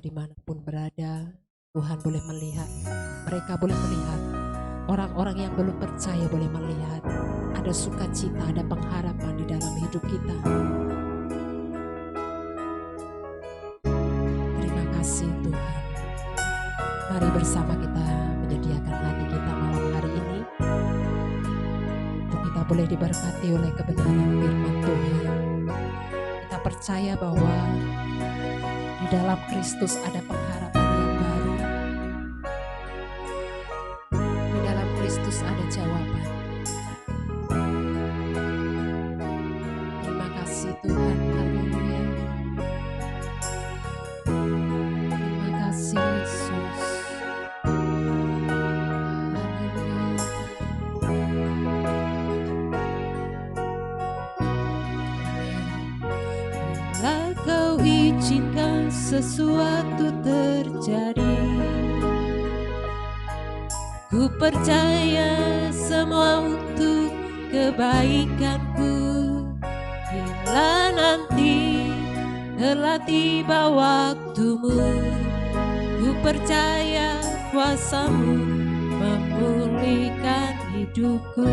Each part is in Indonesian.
dimanapun berada, Tuhan boleh melihat. Mereka boleh melihat. Orang-orang yang belum percaya boleh melihat. Ada sukacita, ada pengharapan di dalam hidup kita. Terima kasih Tuhan. Mari bersama kita menyediakan hati kita malam hari ini. Untuk kita boleh diberkati oleh kebenaran firman Tuhan. Kita percaya bahwa di dalam Kristus ada pengharapan yang baru. Di dalam Kristus ada jawaban. Terima kasih Tuhan. Haleluya. Terima kasih Yesus. Bila kau izinkan sesuatu terjadi, ku percaya semua untuk kebaikanku. Bila nanti telah tiba waktumu, ku percaya kuasamu memulihkan hidupku.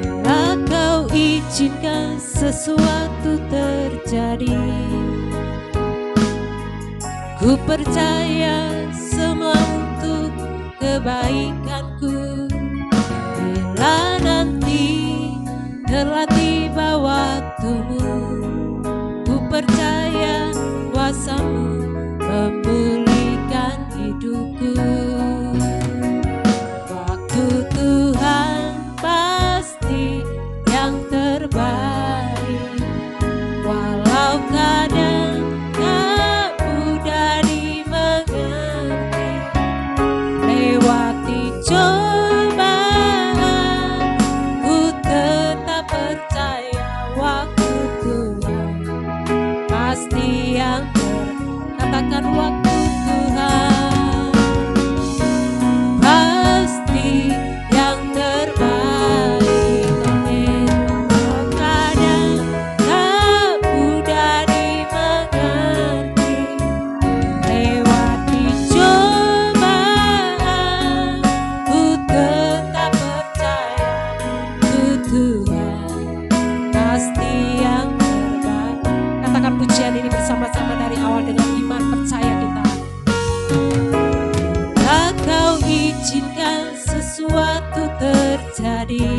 Bila kau izinkan sesuatu terjadi, ku percaya semua untuk kebaikanku. Bila nanti telah tiba waktumu, ku percaya kuasamu memulihkan hidupku. Waktu Tuhan pasti yang terbaik, walau kadang tak mudah dimengerti. Lewati cobaan, ku tetap percaya waktu Tuhan pasti yang katakan waktu Tuhan pasti yang terbaik. Kadang tak mudah dimengerti. Lewati cobaan, ku tetap percaya waktu Tuhan pasti yang terbaik. Katakan pujian ini bersama-sama dari awal dengan iman percaya kita. Tak kau izinkan sesuatu terjadi,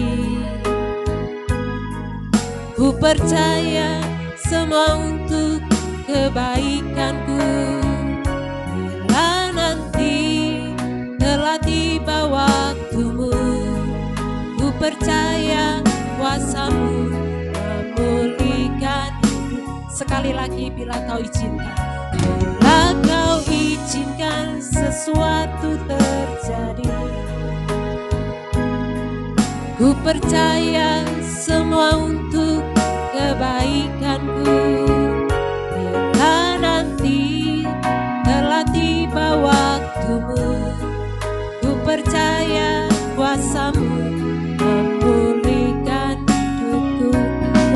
ku percaya semua untuk kebaikanku. Bila nanti telah tiba waktumu, ku percaya kuasamu memulihkan hidup. Sekali lagi, bila kau izinkan. Bila kau izinkan sesuatu terjadi, ku percaya semua untuk kebaikanku. Bila nanti telah tiba waktumu, ku percaya kuasamu memulihkan hidupku.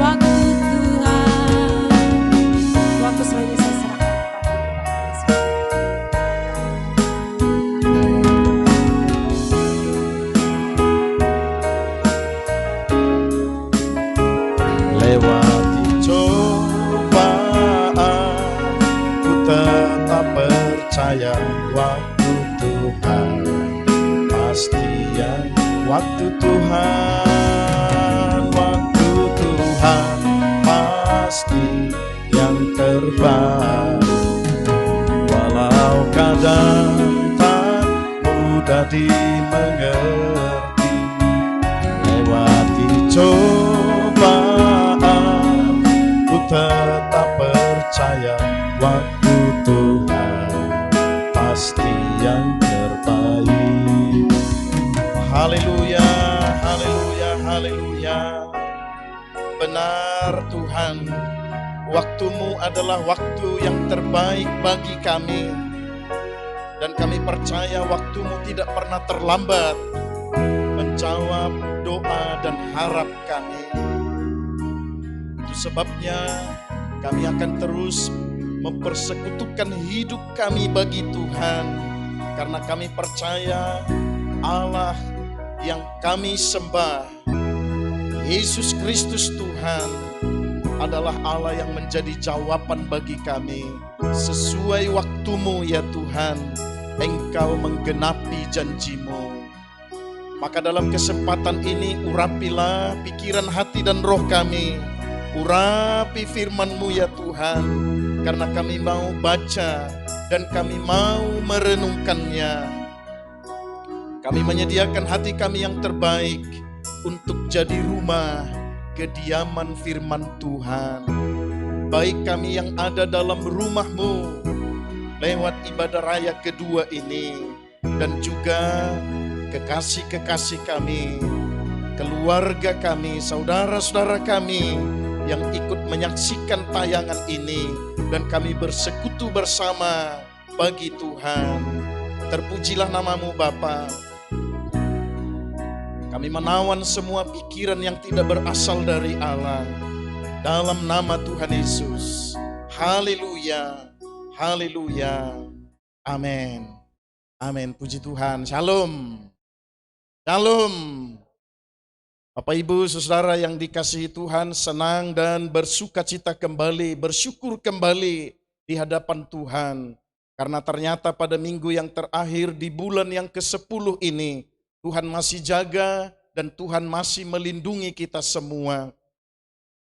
Waktu Tuhan, waktu selanjutnya saya serahkan Lewati cobaan, ku tetap percaya waktu Tuhan pasti yang waktu Tuhan pasti yang terbaik. Walau kadang tak mudah dimengerti. Lewati cobaan, ku tetap percaya waktu Tuhan pasti yang terbaik. Haleluya, haleluya, haleluya. Benar Tuhan, waktu-Mu adalah waktu yang terbaik bagi kami. Dan kami percaya waktu-Mu tidak pernah terlambat menjawab doa dan harap kami. Itu sebabnya kami akan terus mempersekutukan hidup kami bagi Tuhan. Karena kami percaya Allah yang kami sembah, Yesus Kristus Tuhan, adalah Allah yang menjadi jawaban bagi kami. Sesuai waktu-Mu ya Tuhan, Engkau menggenapi janji-Mu. Maka dalam kesempatan ini urapilah pikiran, hati dan roh kami. Urapi firman-Mu ya Tuhan, karena kami mau baca dan kami mau merenungkannya. Kami menyediakan hati kami yang terbaik untuk jadi rumah kediaman firman Tuhan. Baik kami yang ada dalam rumah-Mu lewat ibadah raya kedua ini, dan juga kekasih-kekasih kami, keluarga kami, saudara-saudara kami yang ikut menyaksikan tayangan ini, dan kami bersekutu bersama bagi Tuhan. Terpujilah nama-Mu Bapa. Kami menawan semua pikiran yang tidak berasal dari Allah dalam nama Tuhan Yesus. Haleluya, haleluya, amin, amin. Puji Tuhan. Shalom, shalom. Bapak Ibu Saudara yang dikasihi Tuhan, senang dan bersuka cita kembali, bersyukur kembali di hadapan Tuhan. Karena ternyata pada minggu yang terakhir di bulan yang ke-10 ini, Tuhan masih jaga dan Tuhan masih melindungi kita semua.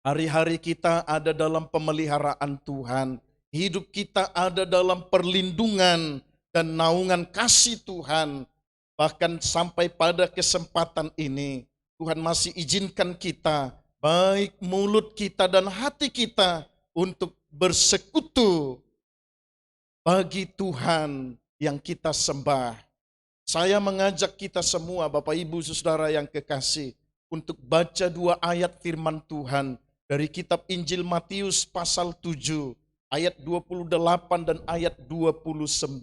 Hari-hari kita ada dalam pemeliharaan Tuhan. Hidup kita ada dalam perlindungan dan naungan kasih Tuhan. Bahkan sampai pada kesempatan ini, Tuhan masih izinkan kita, baik mulut kita dan hati kita, untuk bersekutu bagi Tuhan yang kita sembah. Saya mengajak kita semua, Bapak Ibu Saudara yang kekasih, untuk baca 2 ayat firman Tuhan dari kitab Injil Matius pasal 7, ayat 28 dan ayat 29.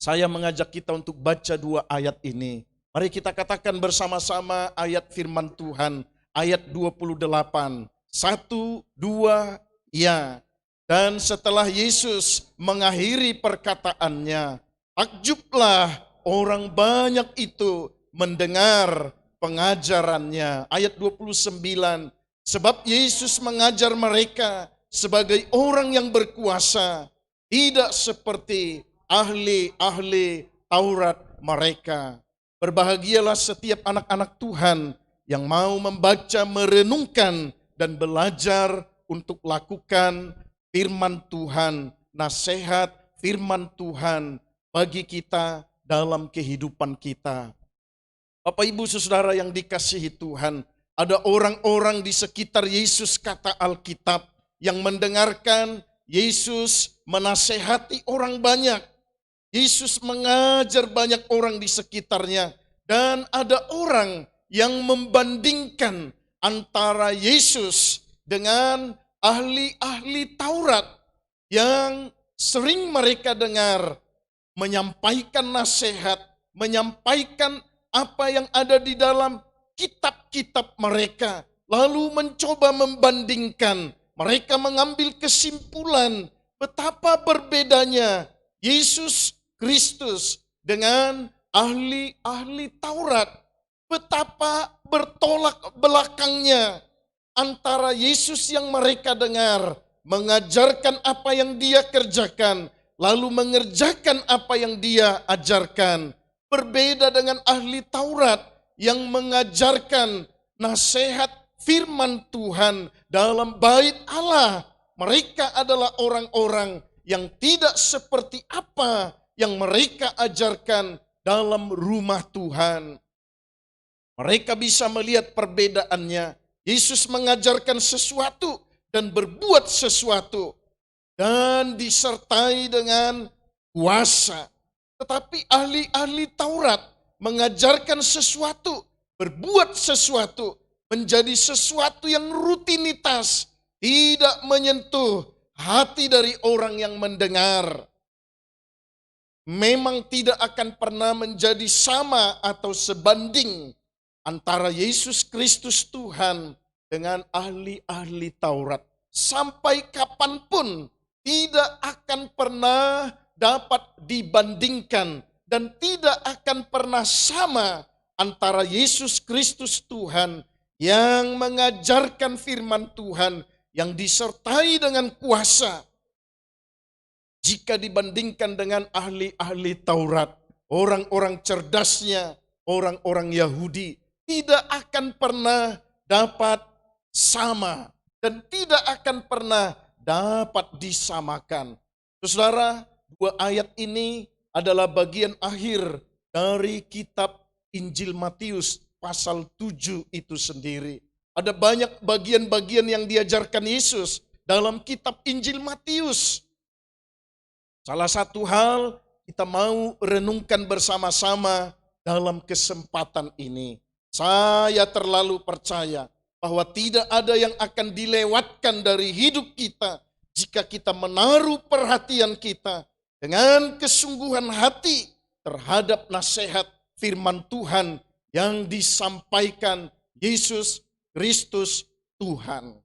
Saya mengajak kita untuk baca 2 ayat ini. Mari kita katakan bersama-sama ayat firman Tuhan, ayat 28. 1, 2, ya. Dan setelah Yesus mengakhiri perkataannya, takjublah orang banyak itu mendengar pengajarannya. Ayat 29, sebab Yesus mengajar mereka sebagai orang yang berkuasa, tidak seperti ahli-ahli Taurat mereka. Berbahagialah setiap anak-anak Tuhan yang mau membaca, merenungkan, dan belajar untuk lakukan firman Tuhan, nasihat firman Tuhan bagi kita dalam kehidupan kita. Bapak Ibu Saudara yang dikasihi Tuhan, ada orang-orang di sekitar Yesus, kata Alkitab, yang mendengarkan Yesus menasehati orang banyak. Yesus mengajar banyak orang di sekitarnya, dan ada orang yang membandingkan antara Yesus dengan ahli-ahli Taurat yang sering mereka dengar menyampaikan nasihat, menyampaikan apa yang ada di dalam kitab-kitab mereka, lalu mencoba membandingkan. Mereka mengambil kesimpulan betapa berbedanya Yesus Kristus dengan ahli-ahli Taurat. Betapa bertolak belakangnya antara Yesus yang mereka dengar, mengajarkan apa yang dia kerjakan, lalu mengerjakan apa yang dia ajarkan. Berbeda dengan ahli Taurat yang mengajarkan nasihat firman Tuhan dalam bait Allah. Mereka adalah orang-orang yang tidak seperti apa yang mereka ajarkan dalam rumah Tuhan. Mereka bisa melihat perbedaannya. Yesus mengajarkan sesuatu dan berbuat sesuatu, dan disertai dengan kuasa. Tetapi ahli-ahli Taurat mengajarkan sesuatu, berbuat sesuatu, menjadi sesuatu yang rutinitas, tidak menyentuh hati dari orang yang mendengar. Memang tidak akan pernah menjadi sama atau sebanding antara Yesus Kristus Tuhan dengan ahli-ahli Taurat. sampai kapanpun tidak akan pernah dapat dibandingkan dan tidak akan pernah sama antara Yesus Kristus Tuhan yang mengajarkan firman Tuhan yang disertai dengan kuasa jika dibandingkan dengan ahli-ahli Taurat, orang-orang cerdasnya, orang-orang Yahudi, tidak akan pernah dapat sama dan tidak akan pernah dapat disamakan. Saudara, dua ayat ini adalah bagian akhir dari kitab Injil Matius pasal 7 itu sendiri. Ada banyak bagian-bagian yang diajarkan Yesus dalam kitab Injil Matius. Salah satu hal kita mau renungkan bersama-sama dalam kesempatan ini. Saya terlalu percaya bahwa tidak ada yang akan dilewatkan dari hidup kita jika kita menaruh perhatian kita dengan kesungguhan hati terhadap nasihat firman Tuhan yang disampaikan Yesus Kristus Tuhan.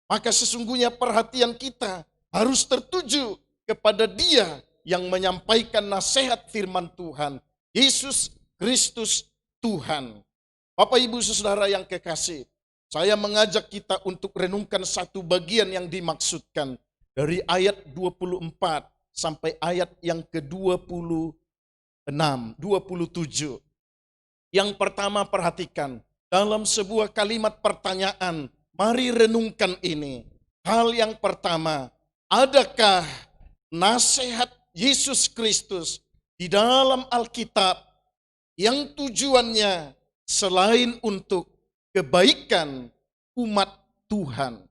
Maka sesungguhnya perhatian kita harus tertuju kepada Dia yang menyampaikan nasihat firman Tuhan, Yesus Kristus Tuhan. Bapak Ibu Saudara yang kekasih, saya mengajak kita untuk renungkan satu bagian yang dimaksudkan dari ayat 24 sampai ayat yang ke-26, 27. Yang pertama perhatikan, dalam sebuah kalimat pertanyaan, mari renungkan ini. Hal yang pertama, adakah nasihat Yesus Kristus di dalam Alkitab yang tujuannya selain untuk kebaikan umat Tuhan?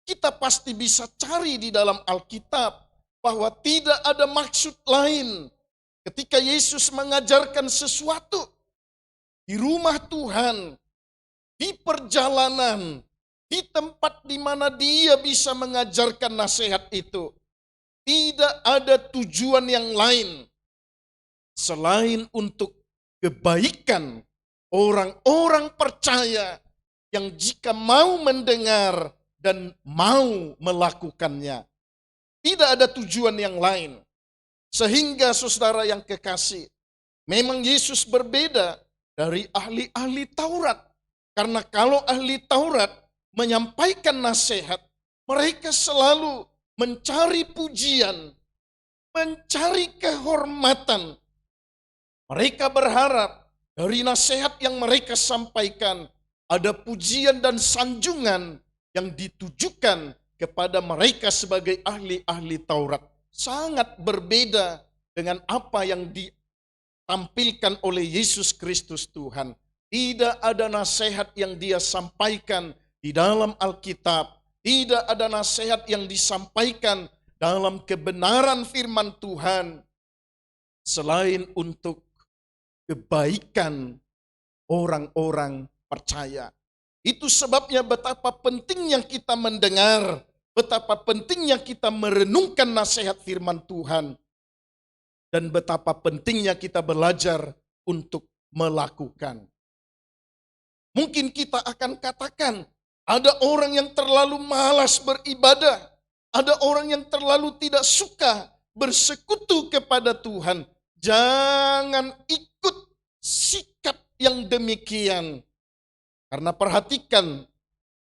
Kita pasti bisa cari di dalam Alkitab bahwa tidak ada maksud lain ketika Yesus mengajarkan sesuatu di rumah Tuhan, di perjalanan, di tempat di mana Dia bisa mengajarkan nasihat itu. Tidak ada tujuan yang lain selain untuk kebaikan orang-orang percaya yang jika mau mendengar dan mau melakukannya. Tidak ada tujuan yang lain. Sehingga saudara yang kekasih, memang Yesus berbeda dari ahli-ahli Taurat. Karena kalau ahli Taurat menyampaikan nasihat, mereka selalu mencari pujian, mencari kehormatan. Mereka berharap dari nasihat yang mereka sampaikan ada pujian dan sanjungan yang ditujukan kepada mereka sebagai ahli-ahli Taurat. Sangat berbeda dengan apa yang ditampilkan oleh Yesus Kristus Tuhan. Tidak ada nasihat yang Dia sampaikan di dalam Alkitab. Tidak ada nasihat yang disampaikan dalam kebenaran firman Tuhan selain untuk kebaikan orang-orang percaya. Itu sebabnya betapa pentingnya kita mendengar, betapa pentingnya kita merenungkan nasihat firman Tuhan, dan betapa pentingnya kita belajar untuk melakukan. Mungkin kita akan katakan, ada orang yang terlalu malas beribadah, ada orang yang terlalu tidak suka bersekutu kepada Tuhan. Jangan ikut sikap yang demikian. Karena perhatikan,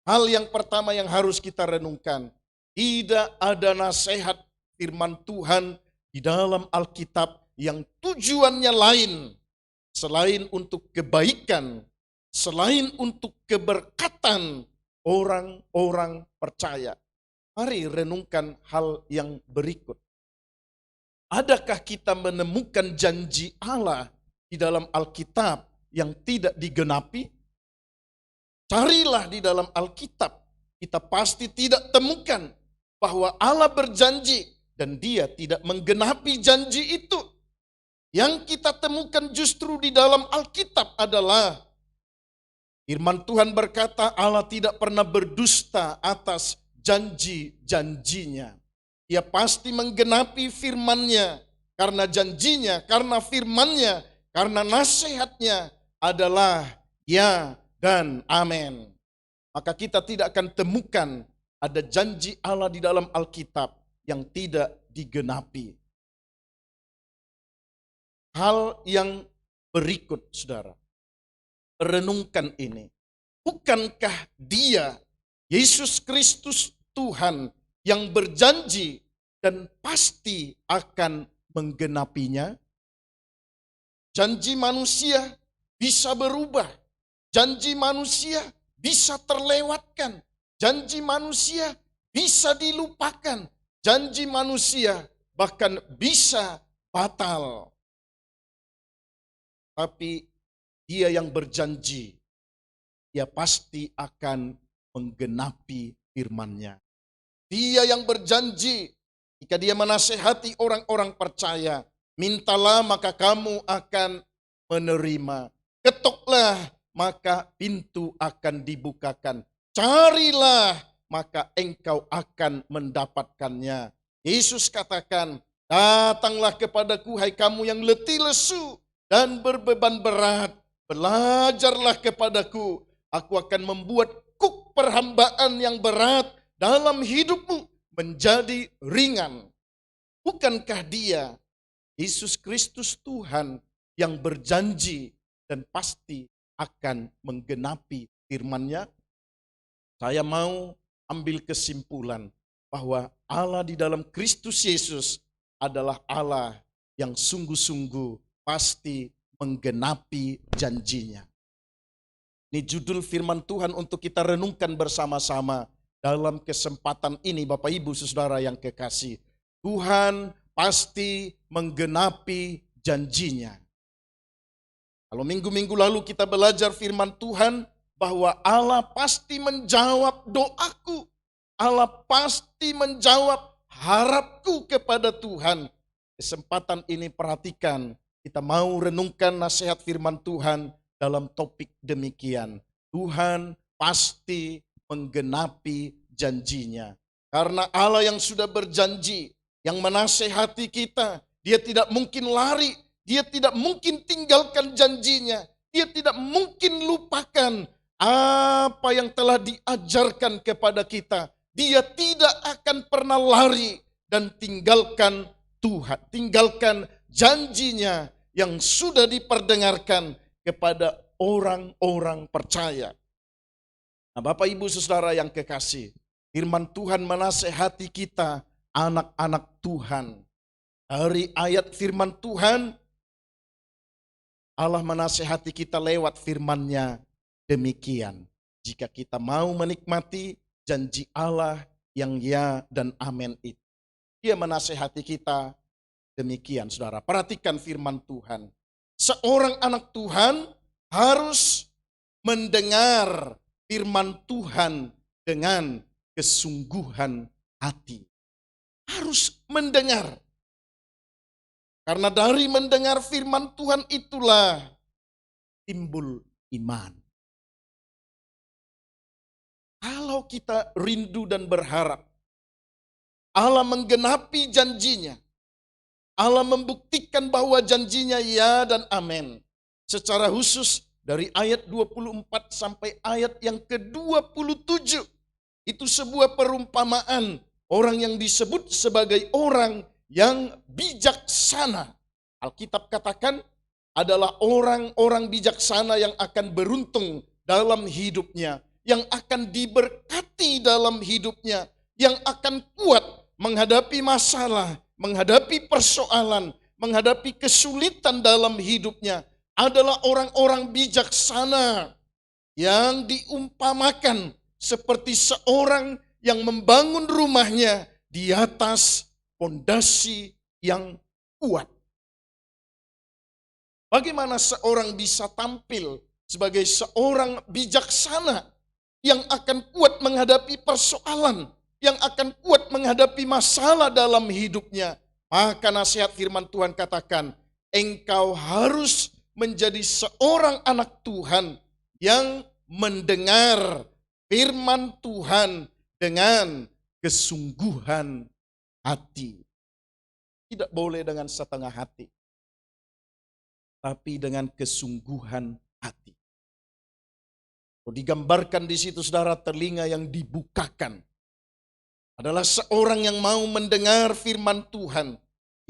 hal yang pertama yang harus kita renungkan, tidak ada nasihat firman Tuhan di dalam Alkitab yang tujuannya lain selain untuk kebaikan, selain untuk keberkatan orang-orang percaya. Mari renungkan hal yang berikut. Adakah kita menemukan janji Allah di dalam Alkitab yang tidak digenapi? Carilah di dalam Alkitab, kita pasti tidak temukan bahwa Allah berjanji dan Dia tidak menggenapi janji itu. Yang kita temukan justru di dalam Alkitab adalah firman Tuhan berkata Allah tidak pernah berdusta atas janji-janjinya. Dia pasti menggenapi firman-Nya karena janjinya, karena firman-Nya, karena nasihatnya adalah ya dan amin. Maka kita tidak akan temukan ada janji Allah di dalam Alkitab yang tidak digenapi. Hal yang berikut, saudara, renungkan ini. Bukankah Dia, Yesus Kristus Tuhan, yang berjanji dan pasti akan menggenapinya? Janji manusia bisa berubah. Janji manusia bisa terlewatkan. Janji manusia bisa dilupakan. Janji manusia bahkan bisa batal. Tapi Dia yang berjanji, Dia pasti akan menggenapi firman-Nya. Dia yang berjanji, jika Dia menasehati orang-orang percaya, mintalah maka kamu akan menerima. Ketoklah maka pintu akan dibukakan. Carilah maka engkau akan mendapatkannya. Yesus katakan, datanglah kepadaku hai kamu yang letih lesu dan berbeban berat. Belajarlah kepadaku, aku akan membuat kuk perhambaan yang berat dalam hidupmu menjadi ringan. Bukankah Dia, Yesus Kristus Tuhan, yang berjanji dan pasti akan menggenapi firman-Nya? Saya mau ambil kesimpulan bahwa Allah di dalam Kristus Yesus adalah Allah yang sungguh-sungguh pasti menggenapi janjinya. Ini judul firman Tuhan untuk kita renungkan bersama-sama dalam kesempatan ini, Bapak Ibu Saudara yang kekasih. Tuhan pasti menggenapi janjinya. Kalau minggu-minggu lalu kita belajar firman Tuhan bahwa Allah pasti menjawab doaku. Allah pasti menjawab harapku kepada Tuhan. Kesempatan ini perhatikan, kita mau renungkan nasihat firman Tuhan dalam topik demikian. Tuhan pasti menggenapi janjinya. Karena Allah yang sudah berjanji, yang menasehati kita, Dia tidak mungkin lari, Dia tidak mungkin tinggalkan janjinya, Dia tidak mungkin lupakan apa yang telah diajarkan kepada kita. Dia tidak akan pernah lari dan tinggalkan Tuhan, tinggalkan janjinya yang sudah diperdengarkan kepada orang-orang percaya. Nah, Bapak Ibu Saudara yang kekasih, firman Tuhan menasehati kita, anak-anak Tuhan. Dari ayat firman Tuhan, Allah menasehati kita lewat firman-Nya demikian. Jika kita mau menikmati janji Allah yang ya dan amin itu. Dia menasehati kita demikian, saudara. Perhatikan firman Tuhan. Seorang anak Tuhan harus mendengar firman Tuhan dengan kesungguhan hati. Harus mendengar. Karena dari mendengar firman Tuhan itulah timbul iman. Kalau kita rindu dan berharap Allah menggenapi janjinya, Allah membuktikan bahwa janjinya ya dan amin. Secara khusus dari ayat 24 sampai ayat yang ke-27. Itu sebuah perumpamaan orang yang disebut sebagai orang yang bijaksana. Alkitab katakan adalah orang-orang bijaksana yang akan beruntung dalam hidupnya, yang akan diberkati dalam hidupnya, yang akan kuat menghadapi masalah, menghadapi persoalan, menghadapi kesulitan dalam hidupnya. Adalah orang-orang bijaksana yang diumpamakan seperti seorang yang membangun rumahnya di atas fondasi yang kuat. Bagaimana seorang bisa tampil sebagai seorang bijaksana yang akan kuat menghadapi persoalan, yang akan kuat menghadapi masalah dalam hidupnya? Maka nasihat firman Tuhan katakan, engkau harus menjadi seorang anak Tuhan yang mendengar firman Tuhan dengan kesungguhan hati. Tidak boleh dengan setengah hati, tapi dengan kesungguhan hati. Digambarkan di situ, saudara, telinga yang dibukakan adalah seorang yang mau mendengar firman Tuhan,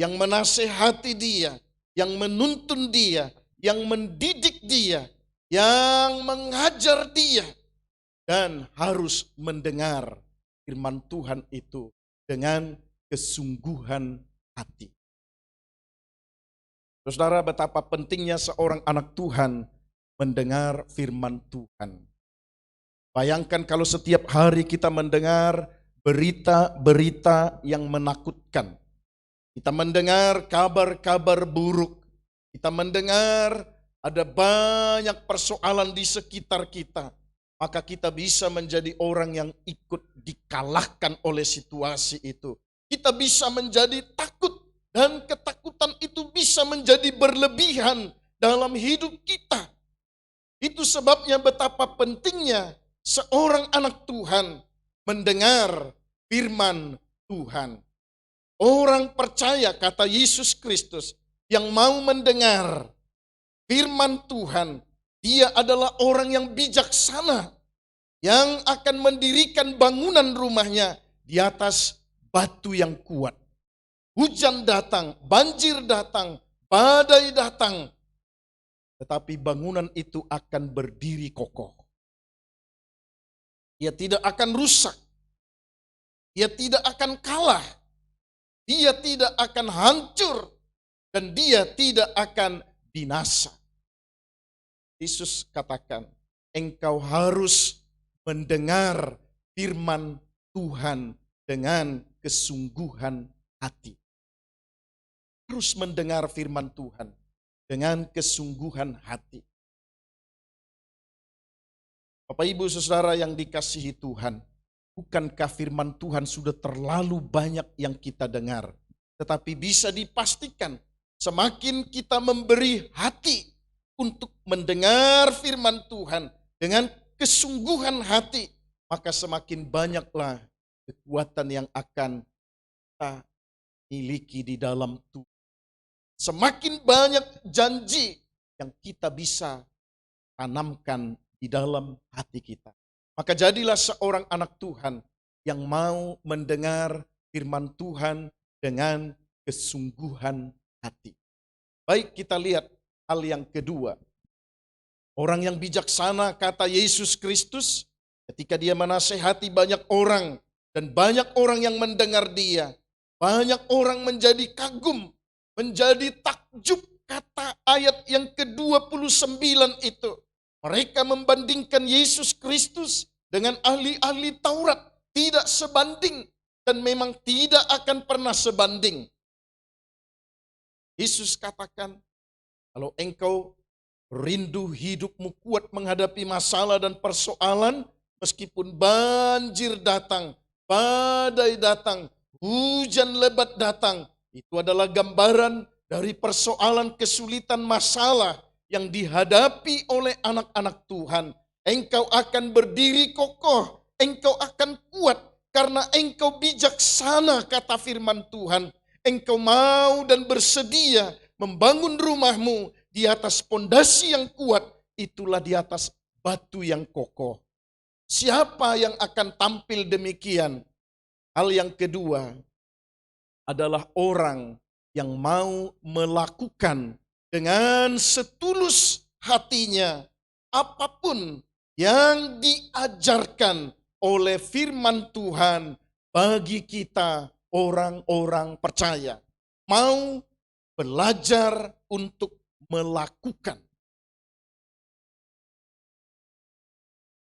yang menasehati dia, yang menuntun dia, yang mendidik dia, yang mengajar dia, dan harus mendengar firman Tuhan itu dengan kesungguhan hati. Saudara, betapa pentingnya seorang anak Tuhan mendengar firman Tuhan. Bayangkan kalau setiap hari kita mendengar berita-berita yang menakutkan. Kita mendengar kabar-kabar buruk. Kita mendengar ada banyak persoalan di sekitar kita. Maka kita bisa menjadi orang yang ikut dikalahkan oleh situasi itu. Kita bisa menjadi takut dan ketakutan itu bisa menjadi berlebihan dalam hidup kita. Itu sebabnya betapa pentingnya seorang anak Tuhan mendengar firman Tuhan. Orang percaya, kata Yesus Kristus, yang mau mendengar firman Tuhan, dia adalah orang yang bijaksana, yang akan mendirikan bangunan rumahnya di atas batu yang kuat. Hujan datang, banjir datang, badai datang, tetapi bangunan itu akan berdiri kokoh. Ia tidak akan rusak, ia tidak akan kalah, dia tidak akan hancur, dan dia tidak akan binasa. Yesus katakan, engkau harus mendengar firman Tuhan dengan kesungguhan hati. Harus mendengar firman Tuhan dengan kesungguhan hati. Bapak Ibu Saudara yang dikasihi Tuhan, bukankah firman Tuhan sudah terlalu banyak yang kita dengar? Tetapi bisa dipastikan semakin kita memberi hati untuk mendengar firman Tuhan dengan kesungguhan hati, maka semakin banyaklah kekuatan yang akan kita miliki di dalam Tuhan. Semakin banyak janji yang kita bisa tanamkan di dalam hati kita. Maka jadilah seorang anak Tuhan yang mau mendengar firman Tuhan dengan kesungguhan hati. Baik, kita lihat hal yang kedua. Orang yang bijaksana, kata Yesus Kristus, ketika dia menasehati banyak orang dan banyak orang yang mendengar dia, banyak orang menjadi kagum, menjadi takjub, kata ayat yang ke-29 itu. Mereka membandingkan Yesus Kristus dengan ahli-ahli Taurat. Tidak sebanding dan memang tidak akan pernah sebanding. Yesus katakan, kalau engkau rindu hidupmu kuat menghadapi masalah dan persoalan, meskipun banjir datang, badai datang, hujan lebat datang, itu adalah gambaran dari persoalan kesulitan masalah yang dihadapi oleh anak-anak Tuhan. Engkau akan berdiri kokoh, engkau akan kuat karena engkau bijaksana, kata firman Tuhan. Engkau mau dan bersedia membangun rumahmu di atas pondasi yang kuat, itulah di atas batu yang kokoh. Siapa yang akan tampil demikian? Hal yang kedua adalah orang yang mau melakukan dengan setulus hatinya apapun yang diajarkan oleh firman Tuhan bagi kita orang-orang percaya. Mau belajar untuk melakukan.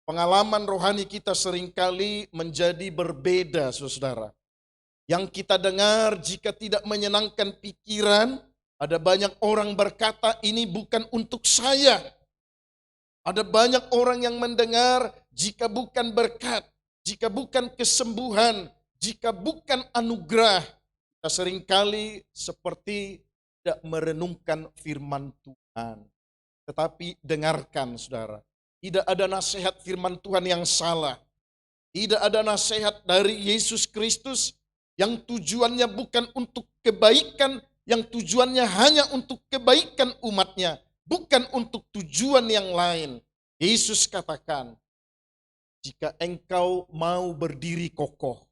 Pengalaman rohani kita seringkali menjadi berbeda, saudara. Yang kita dengar jika tidak menyenangkan pikiran, ada banyak orang berkata ini bukan untuk saya. Ada banyak orang yang mendengar jika bukan berkat, jika bukan kesembuhan, jika bukan anugerah. Kita seringkali seperti tidak merenungkan firman Tuhan. Tetapi dengarkan, saudara, tidak ada nasihat firman Tuhan yang salah. Tidak ada nasihat dari Yesus Kristus yang tujuannya bukan untuk kebaikan, yang tujuannya hanya untuk kebaikan umatnya, bukan untuk tujuan yang lain. Yesus katakan, jika engkau mau berdiri kokoh,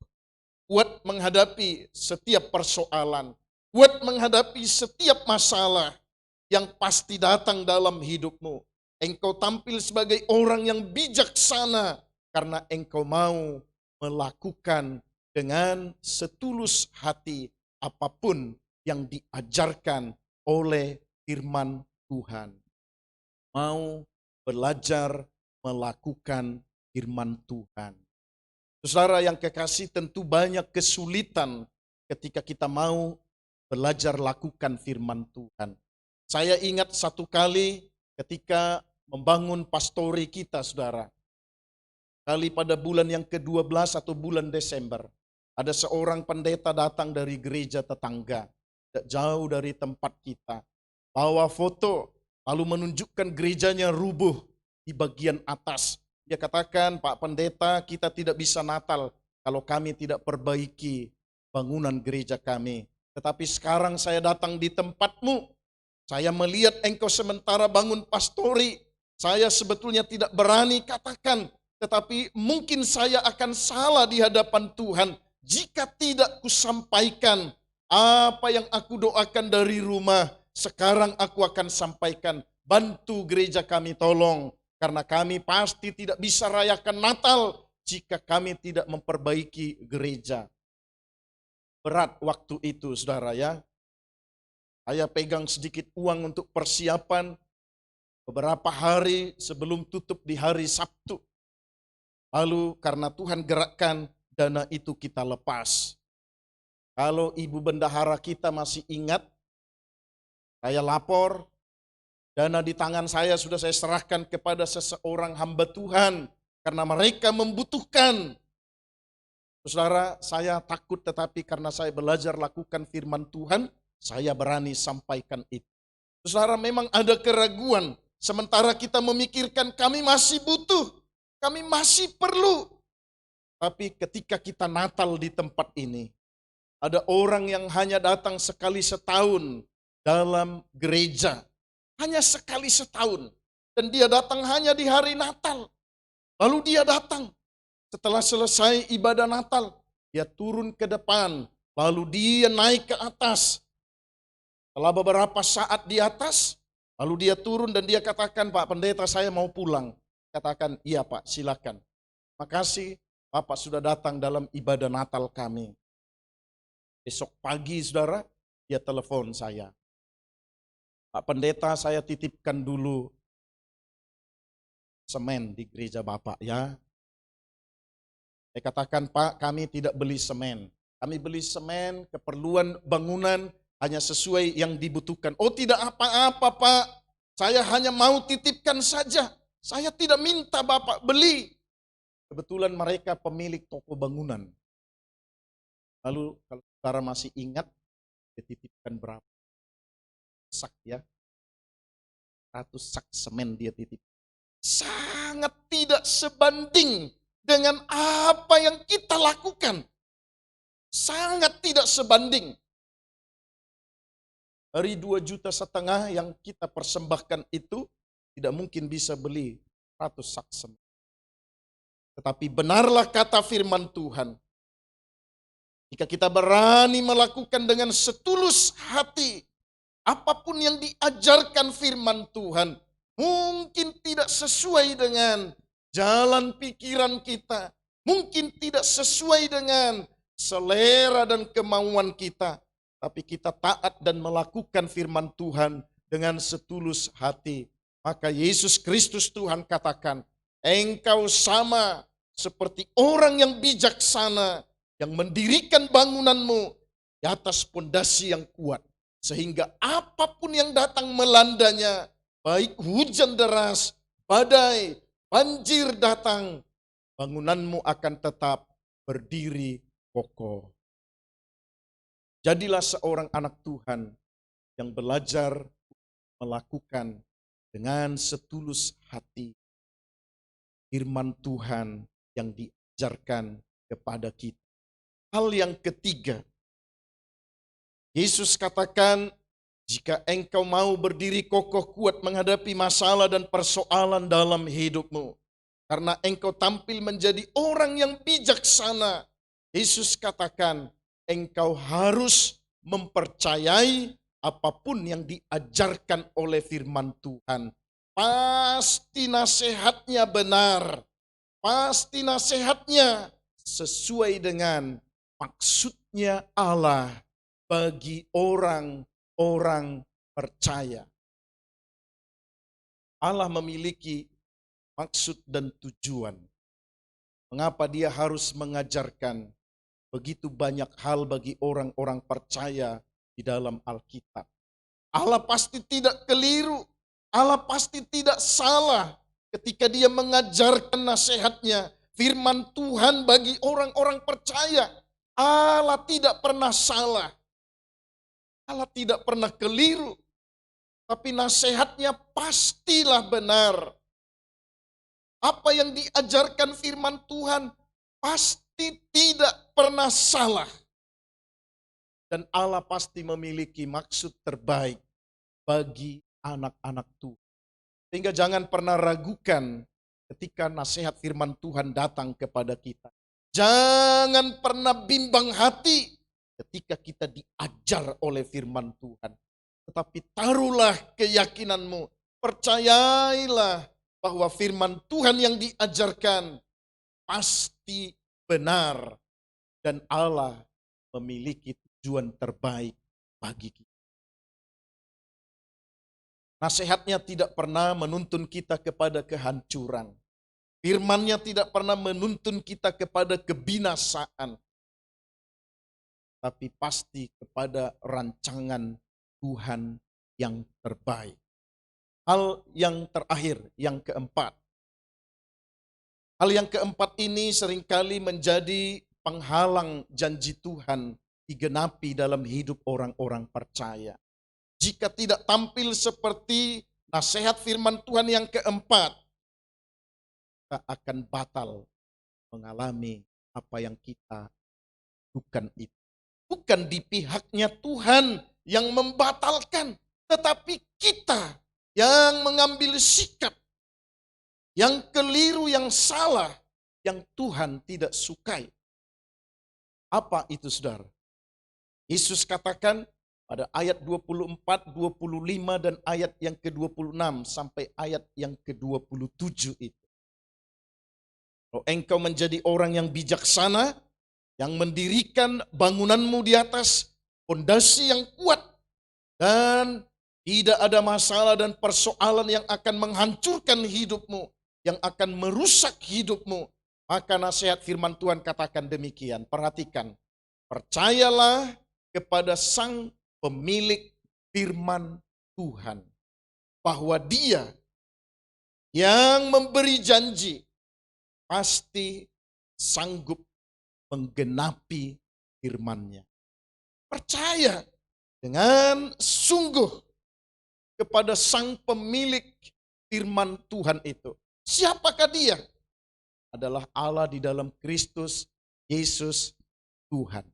kuat menghadapi setiap persoalan, kuat menghadapi setiap masalah yang pasti datang dalam hidupmu. Engkau tampil sebagai orang yang bijaksana karena engkau mau melakukan dengan setulus hati apapun yang diajarkan oleh firman Tuhan. Mau belajar melakukan firman Tuhan. Saudara yang kekasih, tentu banyak kesulitan ketika kita mau belajar lakukan firman Tuhan. Saya ingat satu kali ketika membangun pastori kita, saudara. Kali pada bulan yang ke-12 atau bulan Desember, ada seorang pendeta datang dari gereja tetangga, tidak jauh dari tempat kita. Bawa foto, lalu menunjukkan gerejanya rubuh di bagian atas. Dia katakan, Pak Pendeta, kita tidak bisa Natal kalau kami tidak perbaiki bangunan gereja kami. Tetapi sekarang saya datang di tempatmu, saya melihat engkau sementara bangun pastori. Saya sebetulnya tidak berani katakan, tetapi mungkin saya akan salah di hadapan Tuhan jika tidak kusampaikan apa yang aku doakan dari rumah. Sekarang aku akan sampaikan, bantu gereja kami tolong. Karena kami pasti tidak bisa rayakan Natal jika kami tidak memperbaiki gereja. Berat waktu itu, saudara ya. Saya pegang sedikit uang untuk persiapan beberapa hari sebelum tutup di hari Sabtu. Lalu karena Tuhan gerakkan, dana itu kita lepas. Kalau ibu bendahara kita masih ingat, saya lapor, dana di tangan saya sudah saya serahkan kepada seseorang hamba Tuhan karena mereka membutuhkan. Saudara, saya takut tetapi karena saya belajar lakukan firman Tuhan, saya berani sampaikan itu. Saudara, memang ada keraguan. Sementara kita memikirkan kami masih butuh, kami masih perlu. Tapi ketika kita Natal di tempat ini, ada orang yang hanya datang sekali setahun dalam gereja. Hanya sekali setahun. Dan dia datang hanya di hari Natal. Lalu dia datang. Setelah selesai ibadah Natal, dia turun ke depan. Lalu dia naik ke atas. Setelah beberapa saat di atas, lalu dia turun dan dia katakan, Pak Pendeta, saya mau pulang. Katakan, iya Pak, silakan. Makasih Bapak sudah datang dalam ibadah Natal kami. Besok pagi, saudara, dia telepon saya. Pak Pendeta, saya titipkan dulu semen di gereja Bapak ya. Saya katakan, Pak, kami tidak beli semen. Kami beli semen, keperluan bangunan hanya sesuai yang dibutuhkan. Oh, tidak apa-apa, Pak. Saya hanya mau titipkan saja. Saya tidak minta Bapak beli. Kebetulan mereka pemilik toko bangunan. Lalu kalau saudara masih ingat, dititipkan berapa? Sak ya, 100 sak semen dia titip. Sangat tidak sebanding dengan apa yang kita lakukan. Sangat tidak sebanding. Dari 2,5 juta yang kita persembahkan itu tidak mungkin bisa beli 100 sak semen. Tetapi benarlah kata firman Tuhan. Jika kita berani melakukan dengan setulus hati, apapun yang diajarkan firman Tuhan, mungkin tidak sesuai dengan jalan pikiran kita, mungkin tidak sesuai dengan selera dan kemauan kita, tapi kita taat dan melakukan firman Tuhan dengan setulus hati. Maka Yesus Kristus Tuhan katakan, engkau sama seperti orang yang bijaksana yang mendirikan bangunanmu di atas pondasi yang kuat. Sehingga apapun yang datang melandanya, baik hujan deras, badai, banjir datang, bangunanmu akan tetap berdiri kokoh. Jadilah seorang anak Tuhan yang belajar melakukan dengan setulus hati firman Tuhan yang diajarkan kepada kita. Hal yang ketiga, Yesus katakan, jika engkau mau berdiri kokoh kuat menghadapi masalah dan persoalan dalam hidupmu, karena engkau tampil menjadi orang yang bijaksana, Yesus katakan, engkau harus mempercayai apapun yang diajarkan oleh firman Tuhan. Pasti nasihatnya benar. Pasti nasihatnya sesuai dengan maksudnya Allah bagi orang-orang percaya. Allah memiliki maksud dan tujuan. Mengapa dia harus mengajarkan begitu banyak hal bagi orang-orang percaya di dalam Alkitab. Allah pasti tidak keliru. Allah pasti tidak salah ketika dia mengajarkan nasihatnya. Firman Tuhan bagi orang-orang percaya. Allah tidak pernah salah. Allah tidak pernah keliru. Tapi nasihatnya pastilah benar. Apa yang diajarkan firman Tuhan pasti tidak pernah salah. Dan Allah pasti memiliki maksud terbaik bagi anak-anak Tuhan. Sehingga jangan pernah ragukan ketika nasihat firman Tuhan datang kepada kita. Jangan pernah bimbang hati ketika kita diajar oleh firman Tuhan. Tetapi taruhlah keyakinanmu, percayailah bahwa firman Tuhan yang diajarkan pasti benar. Dan Allah memiliki tujuan terbaik bagi kita. Nasihatnya tidak pernah menuntun kita kepada kehancuran. Firman-Nya tidak pernah menuntun kita kepada kebinasaan. Tapi pasti kepada rancangan Tuhan yang terbaik. Hal yang terakhir, yang keempat. Hal yang keempat ini seringkali menjadi penghalang janji Tuhan digenapi dalam hidup orang-orang percaya. Jika tidak tampil seperti nasihat firman Tuhan yang keempat, kita akan batal mengalami apa yang kita bukan itu. Bukan di pihaknya Tuhan yang membatalkan, tetapi kita yang mengambil sikap yang keliru, yang salah, yang Tuhan tidak sukai. Apa itu, saudara? Yesus katakan pada ayat 24, 25 dan ayat yang ke-26 sampai ayat yang ke-27 itu. Kalau engkau menjadi orang yang bijaksana, yang mendirikan bangunanmu di atas fondasi yang kuat, dan tidak ada masalah dan persoalan yang akan menghancurkan hidupmu, yang akan merusak hidupmu, maka nasihat firman Tuhan katakan demikian. Perhatikan, percayalah kepada Sang Pemilik firman Tuhan, bahwa Dia yang memberi janji pasti sanggup menggenapi firman-Nya. Percaya dengan sungguh kepada Sang Pemilik firman Tuhan itu. Siapakah Dia? Adalah Allah di dalam Kristus Yesus Tuhan.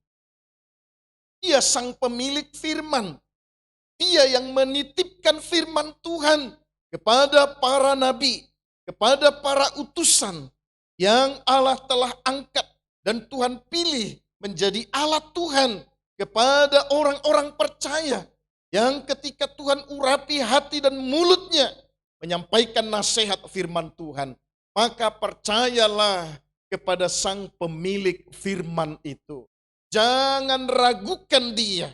Dia Sang Pemilik firman. Dia yang menitipkan firman Tuhan kepada para nabi, kepada para utusan yang Allah telah angkat dan Tuhan pilih menjadi alat Tuhan kepada orang-orang percaya yang ketika Tuhan urapi hati dan mulutnya menyampaikan nasihat firman Tuhan, maka percayalah kepada Sang Pemilik firman itu. Jangan ragukan Dia.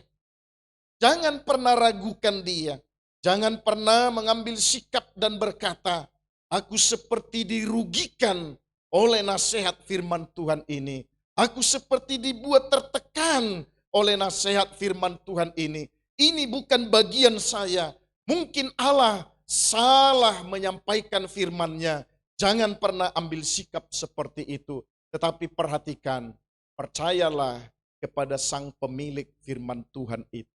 Jangan pernah ragukan Dia. Jangan pernah mengambil sikap dan berkata, aku seperti dirugikan oleh nasihat firman Tuhan ini. Aku seperti dibuat tertekan oleh nasihat firman Tuhan ini. Ini bukan bagian saya. Mungkin Allah salah menyampaikan firman-Nya. Jangan pernah ambil sikap seperti itu. Tetapi perhatikan, percayalah kepada Sang Pemilik firman Tuhan itu.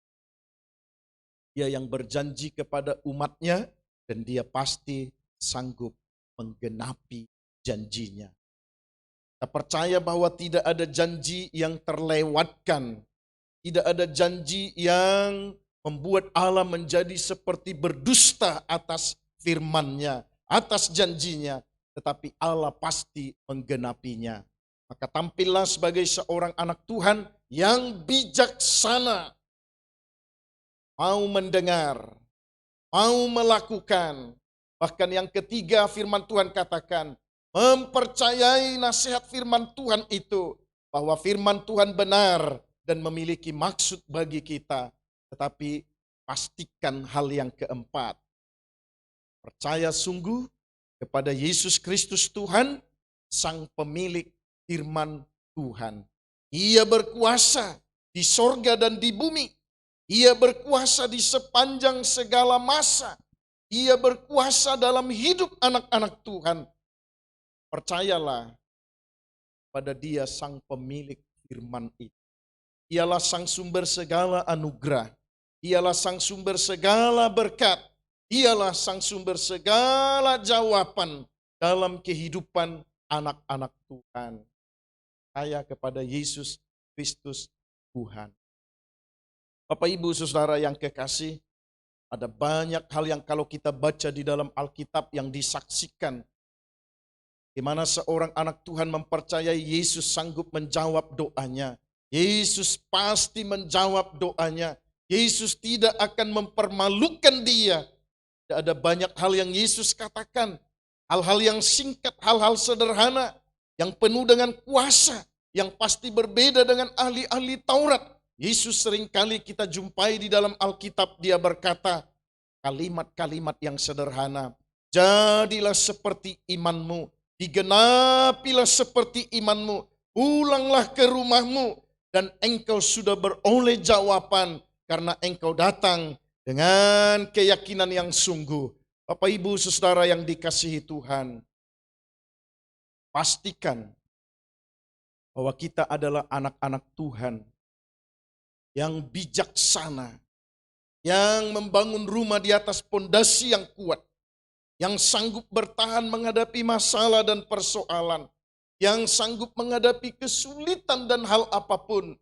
Dia yang berjanji kepada umat-Nya dan Dia pasti sanggup menggenapi janjinya. Kita percaya bahwa tidak ada janji yang terlewatkan. Tidak ada janji yang membuat Allah menjadi seperti berdusta atas firman-Nya, atas janjinya. Tetapi Allah pasti menggenapinya. Maka tampillah sebagai seorang anak Tuhan yang bijaksana. Mau mendengar, mau melakukan. Bahkan yang ketiga firman Tuhan katakan, mempercayai nasihat firman Tuhan itu. Bahwa firman Tuhan benar dan memiliki maksud bagi kita. Tetapi pastikan hal yang keempat. Percaya sungguh kepada Yesus Kristus Tuhan, Sang Pemilik firman Tuhan. Ia berkuasa di sorga dan di bumi. Ia berkuasa di sepanjang segala masa. Ia berkuasa dalam hidup anak-anak Tuhan. Percayalah pada Dia Sang Pemilik firman itu. Ialah Sang Sumber segala anugerah. Ialah Sang Sumber segala berkat. Ialah Sang Sumber segala jawaban dalam kehidupan anak-anak Tuhan. Percaya kepada Yesus Kristus Tuhan. Bapak Ibu Saudara yang kekasih, ada banyak hal yang kalau kita baca di dalam Alkitab yang disaksikan. Di mana seorang anak Tuhan mempercayai Yesus sanggup menjawab doanya. Yesus pasti menjawab doanya. Yesus tidak akan mempermalukan dia. Ada banyak hal yang Yesus katakan. Hal-hal yang singkat, hal-hal sederhana. Yang penuh dengan kuasa. Yang pasti berbeda dengan ahli-ahli Taurat. Yesus seringkali kita jumpai di dalam Alkitab. Dia berkata kalimat-kalimat yang sederhana. Jadilah seperti imanmu. Digenapilah seperti imanmu. Pulanglah ke rumahmu. Dan engkau sudah beroleh jawaban. Karena engkau datang dengan keyakinan yang sungguh. Bapak Ibu Saudara yang dikasihi Tuhan. Pastikan bahwa kita adalah anak-anak Tuhan. Yang bijaksana. Yang membangun rumah di atas pondasi yang kuat. Yang sanggup bertahan menghadapi masalah dan persoalan. Yang sanggup menghadapi kesulitan dan hal apapun.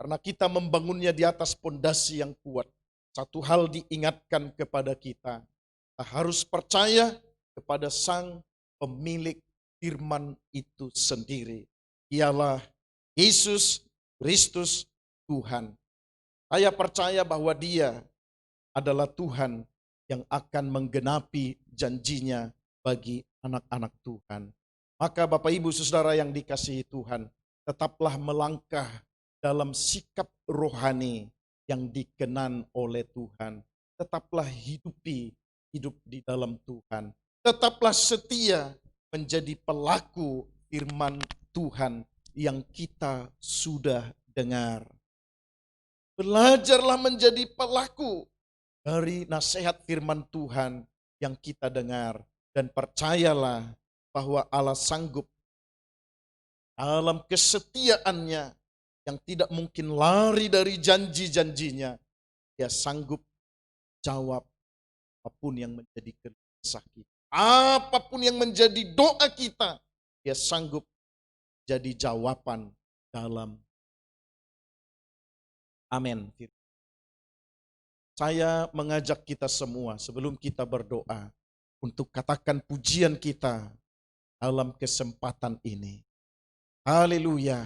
Karena kita membangunnya di atas pondasi yang kuat. Satu hal diingatkan kepada kita. Kita harus percaya kepada Sang Pemilik firman itu sendiri. Ialah Yesus Kristus Tuhan. Saya percaya bahwa Dia adalah Tuhan yang akan menggenapi janjinya bagi anak-anak Tuhan. Maka Bapak Ibu Saudara yang dikasihi Tuhan, tetaplah melangkah dalam sikap rohani yang dikenan oleh Tuhan. Tetaplah hidup di dalam Tuhan. Tetaplah setia menjadi pelaku firman Tuhan yang kita sudah dengar. Belajarlah menjadi pelaku dari nasihat firman Tuhan yang kita dengar. Dan percayalah bahwa Allah sanggup dalam kesetiaannya yang tidak mungkin lari dari janji-janjinya. Dia sanggup jawab apapun yang menjadi keluh kesah kita. Apapun yang menjadi doa kita, Dia sanggup jadi jawaban dalam. Amin. Saya mengajak kita semua sebelum kita berdoa untuk katakan pujian kita dalam kesempatan ini. Haleluya.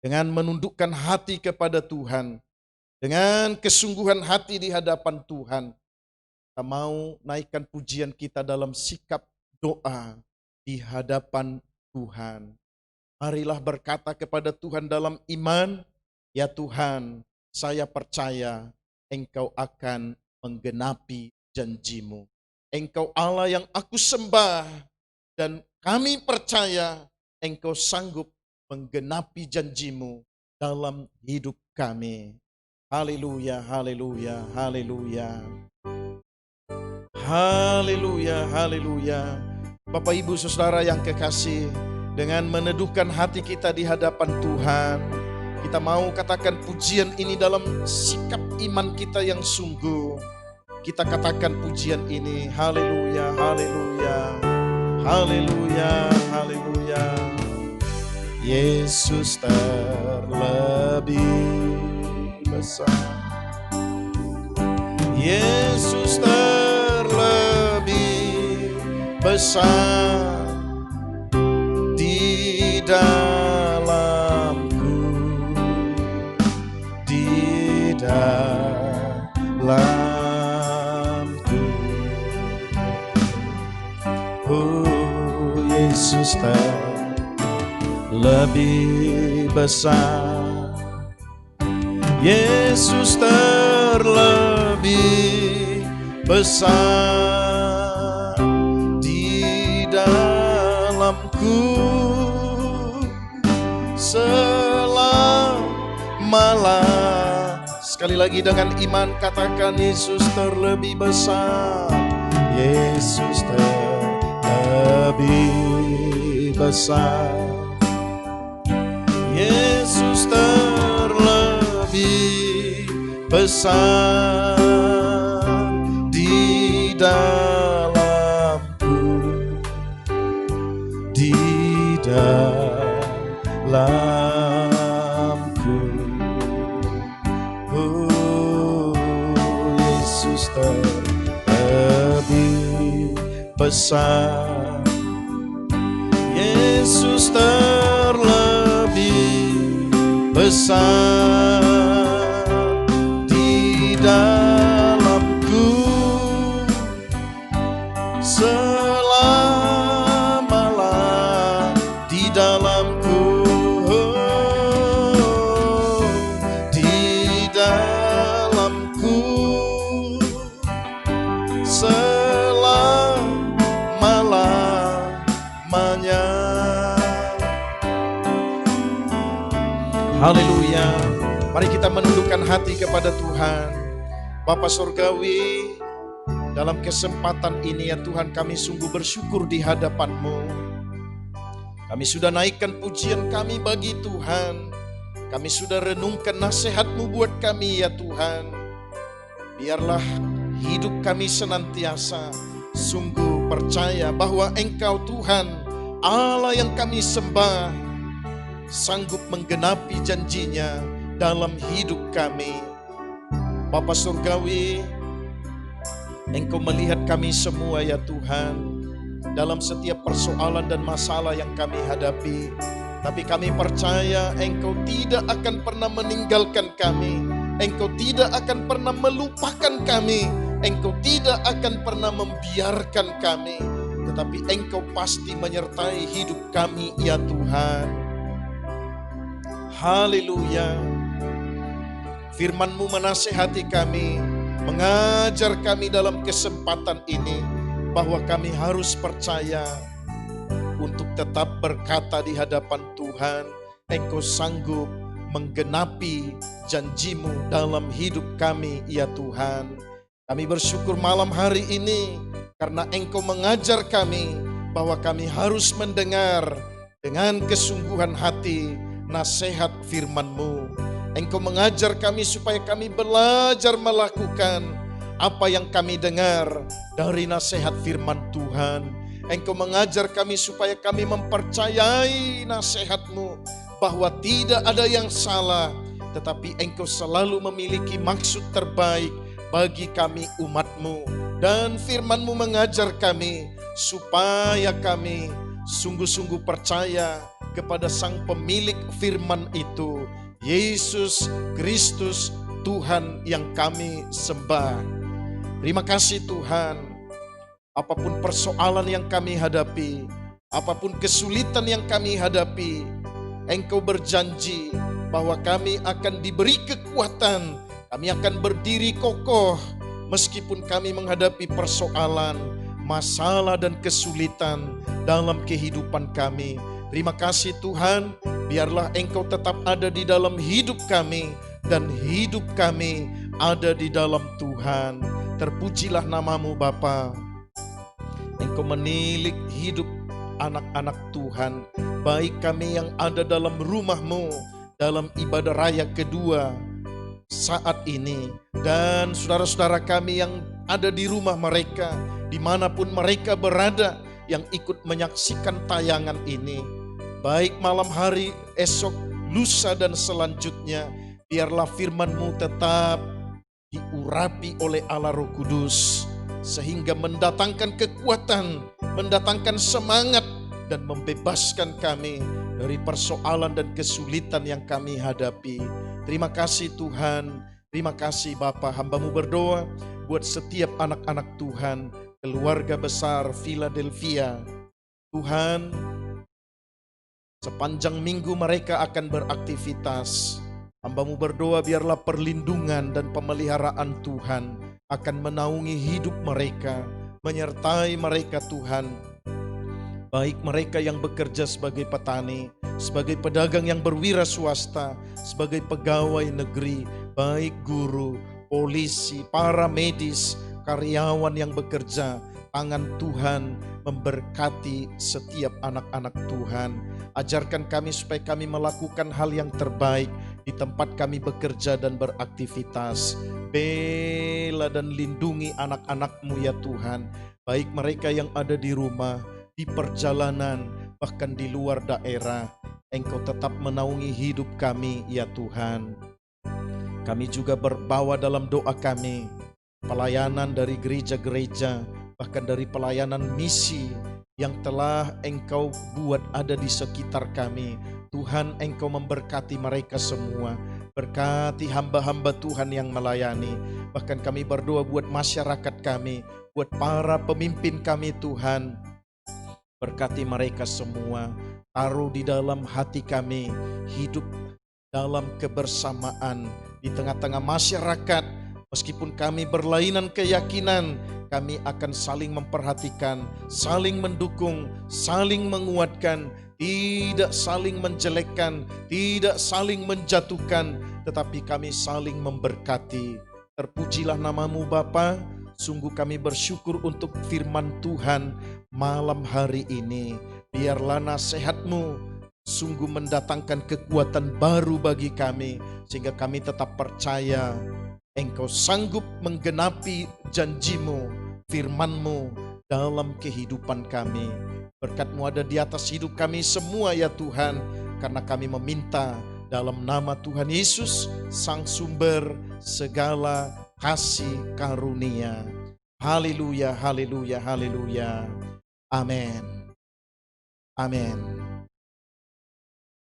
Dengan menundukkan hati kepada Tuhan. Dengan kesungguhan hati di hadapan Tuhan. Kita mau naikkan pujian kita dalam sikap doa di hadapan Tuhan. Marilah berkata kepada Tuhan dalam iman. Ya Tuhan, saya percaya Engkau akan menggenapi janji-Mu. Engkau Allah yang aku sembah. Dan kami percaya Engkau sanggup menggenapi janji-Mu dalam hidup kami. Haleluya, haleluya, haleluya. Haleluya, haleluya. Bapak Ibu Saudara yang kekasih, dengan meneduhkan hati kita di hadapan Tuhan, kita mau katakan pujian ini dalam sikap iman kita yang sungguh. Kita katakan pujian ini, haleluya, haleluya, haleluya, haleluya. Yesus terlebih besar. Yesus terlebih besar di dalam dalamku. Oh, Yesus terlebih besar, Yesus terlebih besar di dalamku selama-lamanya. Sekali lagi dengan iman katakan, Yesus terlebih besar, Yesus terlebih besar, Yesus terlebih besar di dalamku, di dalamku. Oh, Yesus terlebih besar, Yesus terlebih besar di dalamku selama-lamanya, di dalamku, oh, di dalamku selama-lamanya. Haleluya. Mari kita menundukkan hati kepada Tuhan. Bapa Surgawi, dalam kesempatan ini ya Tuhan, kami sungguh bersyukur di hadapan-Mu. Kami sudah naikkan pujian kami bagi Tuhan. Kami sudah renungkan nasihat-Mu buat kami ya Tuhan. Biarlah hidup kami senantiasa sungguh percaya bahwa Engkau Tuhan Allah yang kami sembah sanggup menggenapi janjinya dalam hidup kami. Bapa Surgawi, Engkau melihat kami semua ya Tuhan, dalam setiap persoalan dan masalah yang kami hadapi. Tapi kami percaya Engkau tidak akan pernah meninggalkan kami, Engkau tidak akan pernah melupakan kami, Engkau tidak akan pernah membiarkan kami, tetapi Engkau pasti menyertai hidup kami ya Tuhan. Haleluya. Firman-Mu menasihati kami, mengajar kami dalam kesempatan ini bahwa kami harus percaya untuk tetap berkata di hadapan Tuhan, Engkau sanggup menggenapi janji-Mu dalam hidup kami ya Tuhan. Kami bersyukur malam hari ini karena Engkau mengajar kami bahwa kami harus mendengar dengan kesungguhan hati nasihat firman-Mu. Engkau mengajar kami supaya kami belajar melakukan apa yang kami dengar dari nasihat firman Tuhan. Engkau mengajar kami supaya kami mempercayai nasihat-Mu bahwa tidak ada yang salah, tetapi Engkau selalu memiliki maksud terbaik bagi kami umat-Mu. Dan firman-Mu mengajar kami supaya kami sungguh-sungguh percaya kepada Sang Pemilik firman itu, Yesus Kristus Tuhan yang kami sembah. Terima kasih Tuhan. Apapun persoalan yang kami hadapi, apapun kesulitan yang kami hadapi, Engkau berjanji bahwa kami akan diberi kekuatan, kami akan berdiri kokoh meskipun kami menghadapi persoalan, masalah dan kesulitan dalam kehidupan kami. Terima kasih Tuhan, biarlah Engkau tetap ada di dalam hidup kami dan hidup kami ada di dalam Tuhan. Terpujilah nama-Mu Bapa. Engkau menilik hidup anak-anak Tuhan, baik kami yang ada dalam rumah-Mu, dalam ibadah raya kedua saat ini, dan saudara-saudara kami yang ada di rumah mereka, dimanapun mereka berada, yang ikut menyaksikan tayangan ini. Baik malam hari, esok, lusa dan selanjutnya, biarlah firman-Mu tetap diurapi oleh Allah Roh Kudus, sehingga mendatangkan kekuatan, mendatangkan semangat, dan membebaskan kami dari persoalan dan kesulitan yang kami hadapi. Terima kasih Tuhan, Terima kasih Bapa, hamba-Mu berdoa buat setiap anak-anak Tuhan, keluarga besar Philadelphia. Tuhan, sepanjang minggu mereka akan beraktivitas. Hamba-Mu berdoa biarlah perlindungan dan pemeliharaan Tuhan akan menaungi hidup mereka, menyertai mereka Tuhan. Baik mereka yang bekerja sebagai petani, sebagai pedagang yang berwira swasta, sebagai pegawai negeri, baik guru, polisi, para medis, karyawan yang bekerja, tangan Tuhan memberkati setiap anak-anak Tuhan. Ajarkan kami supaya kami melakukan hal yang terbaik di tempat kami bekerja dan beraktivitas. Bela dan lindungi anak-anak-Mu ya Tuhan, baik mereka yang ada di rumah, di perjalanan, bahkan di luar daerah. Engkau tetap menaungi hidup kami ya Tuhan. Kami juga berbawa dalam doa kami pelayanan dari gereja-gereja, bahkan dari pelayanan misi yang telah Engkau buat ada di sekitar kami. Tuhan, Engkau memberkati mereka semua. Berkati hamba-hamba Tuhan yang melayani. Bahkan kami berdoa buat masyarakat kami, buat para pemimpin kami Tuhan. Berkati mereka semua, taruh di dalam hati kami, hidup dalam kebersamaan di tengah-tengah masyarakat. Meskipun kami berlainan keyakinan, kami akan saling memperhatikan, saling mendukung, saling menguatkan, tidak saling menjelekkan, tidak saling menjatuhkan, tetapi kami saling memberkati. Terpujilah nama-Mu Bapa. Sungguh kami bersyukur untuk firman Tuhan malam hari ini. Biarlah nasihat-Mu sungguh mendatangkan kekuatan baru bagi kami, sehingga kami tetap percaya Engkau sanggup menggenapi janji-Mu, firman-Mu dalam kehidupan kami. Berkat-Mu ada di atas hidup kami semua ya Tuhan, karena kami meminta dalam nama Tuhan Yesus, Sang Sumber segala kasih karunia. Haleluya, haleluya, haleluya. Amin. Amin.